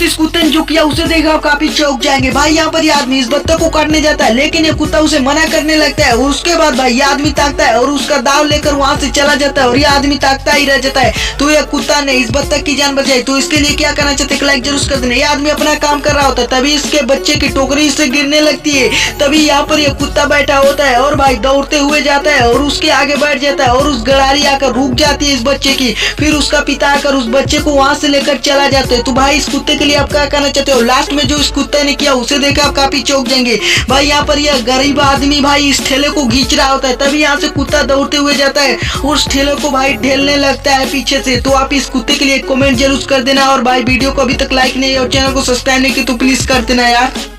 इस कुत्ते ने जो किया उसे देखकर आप काफी चौंक जाएंगे। भाई यहाँ पर ये आदमी इस बत्तख को काटने जाता है, लेकिन ये कुत्ता उसे मना करने लगता है। उसके बाद भाई ये आदमी ताकता है और उसका दाव लेकर वहाँ से चला जाता है और ये आदमी ताकता ही रह जाता है। तो ये कुत्ता ने इस बत्तख की जान बचाई। तो इसके लिए क्या करना चाहते हैं, लाइक जरूर कर देना। ये आदमी अपना काम कर रहा होता है, तभी इसके बच्चे की टोकरी से गिरने लगती है। तभी यहाँ पर ये कुत्ता बैठा होता है और भाई दौड़ते हुए जाता है और उसके आगे बैठ जाता है और उस गड़ारी आकर रुक जाती है इस बच्चे की। फिर उसका पिता आकर उस बच्चे को वहां से लेकर चला जाता है। तो भाई इस कुत्ते के लिए आप क्या करना चाहते हो, लास्ट में जो इस कुत्ते ने किया उसे देखकर आप काफी चौंक जाएंगे। भाई यहाँ पर यह गरीब आदमी भाई इस ठेले को खींच रहा होता है, तभी यहाँ से कुत्ता दौड़ते हुए जाता है और उस ठेले को भाई ढेलने लगता है पीछे से। तो आप इस कुत्ते के लिए कमेंट जरूर कर देना और भाई वीडियो को अभी तक लाइक नहीं और चैनल को सब्सक्राइब नहीं किया तो प्लीज कर देना यार।